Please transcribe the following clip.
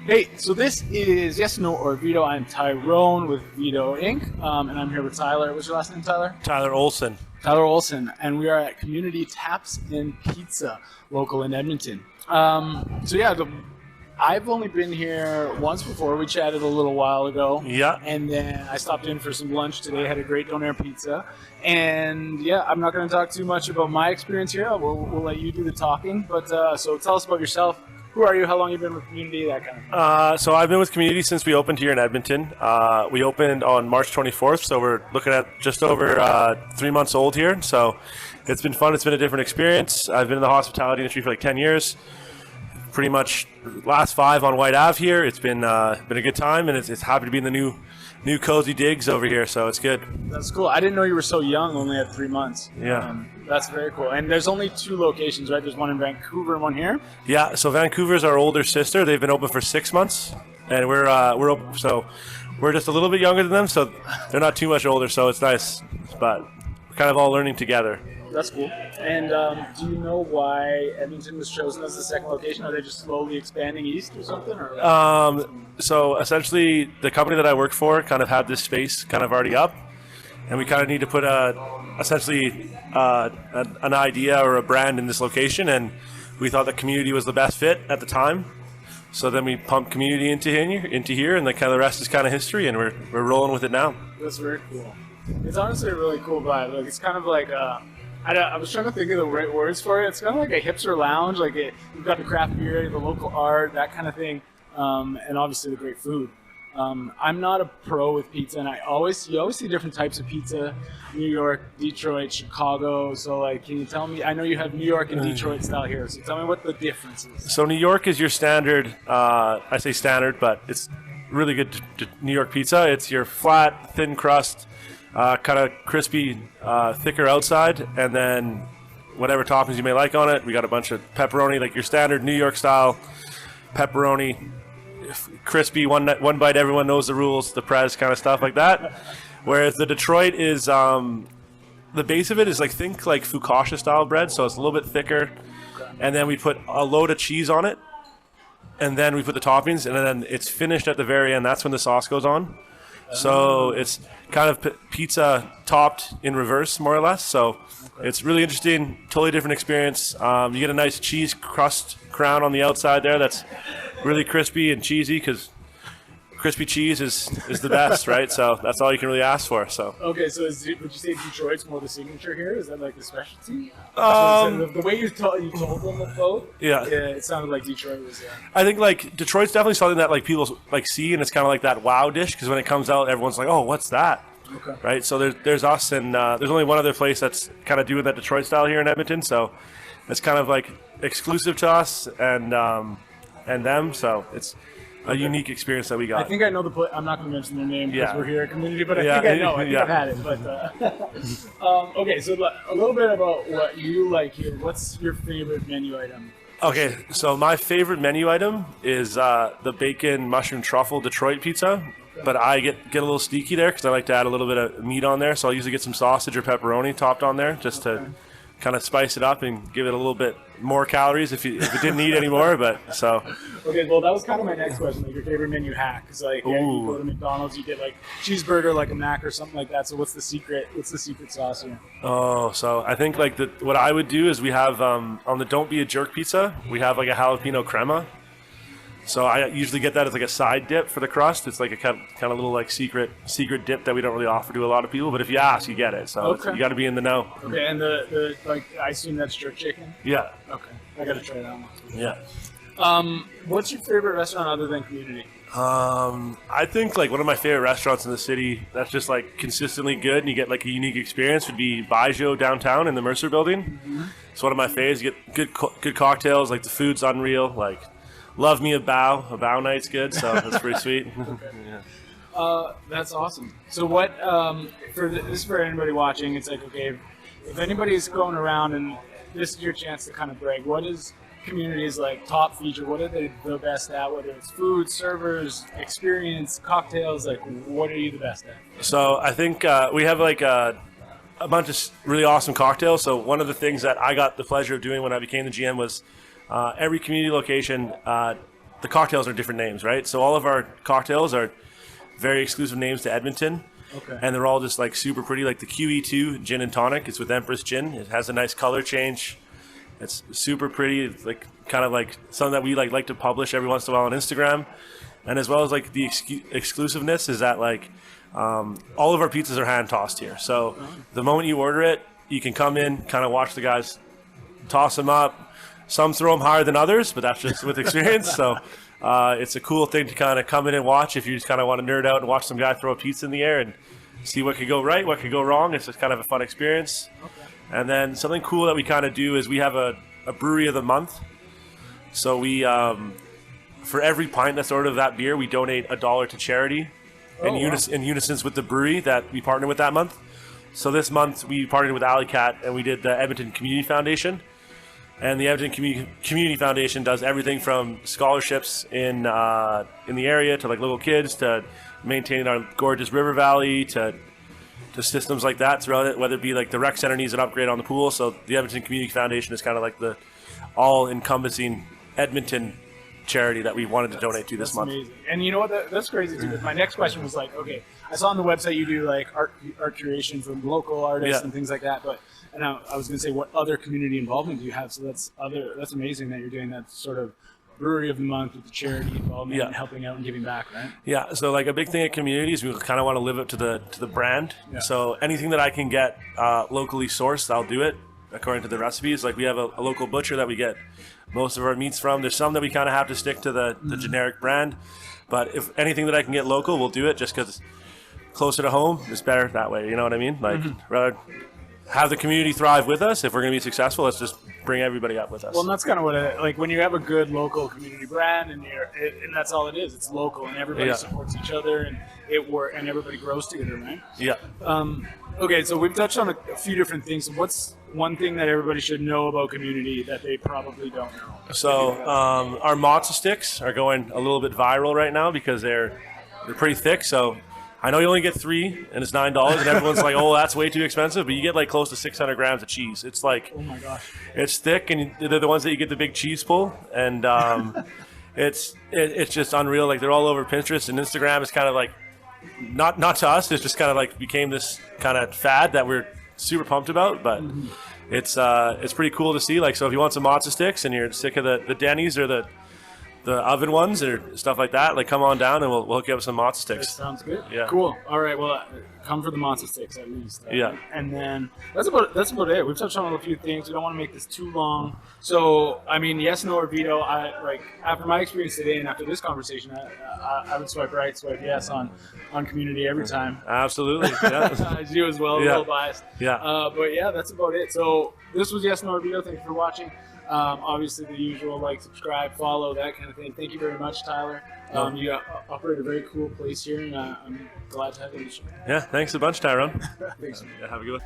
Hey, so this is Yes, No, or Veto. I'm Tyrone with Veto Inc., and I'm here with Tyler. What's your last name, Tyler? Tyler Olson. Tyler Olson, and we are at Community Taps and Pizza, local in Edmonton. I've only been here once before. We chatted a little while ago. Yeah. And then I stopped in for some lunch today. Had a great donair pizza. And yeah, I'm not going to talk too much about my experience here. We'll let you do the talking. But so tell us about yourself. Who are you? How long have you been with Community? That kind of thing. So I've been with Community since we opened here in Edmonton. We opened on March 24th, so we're looking at just over 3 months old here. So it's been fun. It's been a different experience. I've been in the hospitality industry for like 10 years. Pretty much last 5 on White Ave here. It's been a good time, and it's happy to be in the new cozy digs over here. So it's good. That's cool. I didn't know you were so young. Only at 3 months. Yeah. That's very cool. And there's only 2 locations, right? There's one in Vancouver and one here. Yeah. So Vancouver's our older sister. They've been open for 6 months, and we're open. So we're just a little bit younger than them. So they're not too much older. So it's nice, but we're kind of all learning together. That's cool. And do you know why Edmonton was chosen as the second location? Are they just slowly expanding east or something? Or? So essentially, the company that I work for kind of had this space kind of already up, and we kind of need to put an idea or a brand in this location, and we thought that Community was the best fit at the time. So then we pumped Community into here, and the rest is kind of history, and we're rolling with it now. That's very cool. It's honestly a really cool vibe. Like it's kind of like I was trying to think of the right words for it. It's kind of like a hipster lounge. Like you've got the craft beer, the local art, that kind of thing, and obviously the great food. I'm not a pro with pizza, and you always see different types of pizza. New York, Detroit, Chicago. So like, can you tell me? I know you have New York and Detroit style here. So tell me what the difference is. So New York is your standard. I say standard, but it's really good New York pizza. It's your flat, thin crust. Kind of crispy, thicker outside, and then whatever toppings you may like on it. We got a bunch of pepperoni, like your standard New York style pepperoni, crispy, one bite, everyone knows the rules, the press kind of stuff like that. Whereas the Detroit is, the base of it is think like focaccia style bread, so it's a little bit thicker, and then we put a load of cheese on it, and then we put the toppings, and then it's finished at the very end. That's when the sauce goes on. So it's kind of pizza topped in reverse, more or less. So it's really interesting, totally different experience. You get a nice cheese crust crown on the outside there that's really crispy and cheesy, because crispy cheese is the best, right? So that's all you can really ask for. So okay, so would you say Detroit's more the signature here? Is that like the specialty? The way you told them both, yeah, it sounded like Detroit was. I think like Detroit's definitely something that like people like see, and it's kind of like that wow dish, because when it comes out, everyone's like, oh, what's that? Okay. Right. So there's us, and there's only one other place that's kind of doing that Detroit style here in Edmonton. So it's kind of like exclusive to us and them. So it's a unique experience that we got. I think I know the place. I'm not going to mention their name because we're here at Community, but I think I know. I think I've had it. But okay, so a little bit about what you like here. What's your favorite menu item? Okay, so my favorite menu item is the bacon mushroom truffle Detroit pizza. But I get a little sneaky there because I like to add a little bit of meat on there. So I'll usually get some sausage or pepperoni topped on there just to kind of spice it up and give it a little bit more calories if it didn't need any more. But so. Okay, well that was kind of my next question. Like your favorite menu hack? Because like you go to McDonald's, you get like cheeseburger, like a Mac or something like that. So what's the secret? What's the secret sauce here? Oh, so I think like what I would do is we have on the Don't Be a Jerk pizza, we have like a jalapeno crema. So I usually get that as like a side dip for the crust. It's like a kind of little like secret dip that we don't really offer to a lot of people. But if you ask, you get it. So you got to be in the know. Okay, and the like I assume that's jerk chicken. Yeah. Okay, I got to try that one. Yeah. What's your favorite restaurant other than Community? I think like one of my favorite restaurants in the city that's just like consistently good and you get like a unique experience would be Veto downtown in the Mercer Building. Mm-hmm. It's one of my faves. You get good cocktails. Like the food's unreal. Like. Love me a bow night's good, so that's pretty sweet. Yeah. That's awesome. So what, this is for anybody watching, it's like, okay, if anybody's going around and this is your chance to kind of brag, what is Community's like top feature? What are they the best at, whether it's food, servers, experience, cocktails, like what are you the best at? So I think we have like a bunch of really awesome cocktails. So one of the things that I got the pleasure of doing when I became the GM was every Community location the cocktails are different names, right? So all of our cocktails are very exclusive names to Edmonton. Okay. And they're all just like super pretty, like the QE2 gin and tonic. It's with Empress Gin. It has a nice color change. It's super pretty. It's like kind of like something that we like to publish every once in a while on Instagram. And as well as like the exclusiveness is that like all of our pizzas are hand tossed here. So the moment you order it, you can come in, kind of watch the guys toss them up. Some throw them higher than others, but that's just with experience. So it's a cool thing to kind of come in and watch if you just kind of want to nerd out and watch some guy throw a pizza in the air and see what could go right, what could go wrong. It's just kind of a fun experience. Okay. And then something cool that we kind of do is we have a brewery of the month. So we, for every pint that's ordered of that beer, we donate $1 to charity in unison with the brewery that we partner with that month. So this month we partnered with Alley Cat and we did the Edmonton Community Foundation. And the Edmonton Community Foundation does everything from scholarships in the area to like little kids to maintaining our gorgeous river valley to systems like that throughout it, whether it be like the rec center needs an upgrade on the pool. So the Edmonton Community Foundation is kind of like the all-encompassing Edmonton charity that we wanted to donate to this month. Amazing. And you know what? That's crazy too. My next question was like, okay, I saw on the website you do like art curation from local artists and things like that, but and I was going to say, what other community involvement do you have? So that's amazing that you're doing that sort of brewery of the month with the charity involvement and helping out and giving back, right? Yeah. So like a big thing at communities, we kind of want to live up to the brand. Yeah. So anything that I can get locally sourced, I'll do it according to the recipes. Like we have a local butcher that we get most of our meats from. There's some that we kind of have to stick to the generic brand, but if anything that I can get local, we'll do it just because closer to home is better that way. You know what I mean? Like rather have the community thrive with us. If we're going to be successful, let's just bring everybody up with us. Well, and that's kind of what like when you have a good local community brand and and that's all it is. It's local and everybody supports each other and and everybody grows together, right? Yeah. Okay, so we've touched on a few different things. What's one thing that everybody should know about community that they probably don't know? So our Mozza Sticks are going a little bit viral right now because they're pretty thick. So I know you only get 3 and it's $9 and everyone's like, oh, that's way too expensive, but you get like close to 600 grams of cheese. It's like, oh my gosh, it's thick and they're the ones that you get the big cheese pull. And it's just unreal. Like they're all over Pinterest and Instagram. It's kind of like, not to us, it's just kind of like became this kind of fad that we're super pumped about, but it's pretty cool to see. Like, so if you want some Mozza Sticks and you're sick of the Denny's or the oven ones or stuff like that, like come on down and we'll hook you up with some Mozza Sticks. That sounds good. Yeah. Cool. All right. Well, come for the Mozza Sticks at least. Yeah. And then that's about it. We've touched on a few things. We don't want to make this too long. So, I mean, yes, no, or veto. I like after my experience today and after this conversation, I would swipe right, swipe yes on community every time. Absolutely. Yeah. As you as well. A little biased. Yeah. But yeah, that's about it. So this was yes, no, or veto. Thank you for watching. Obviously the usual, like, subscribe, follow, that kind of thing. Thank you very much, Tyler. You operate a very cool place here, and I'm glad to have you on the show. Yeah, thanks a bunch, Tyrone. Thanks. Have a good one.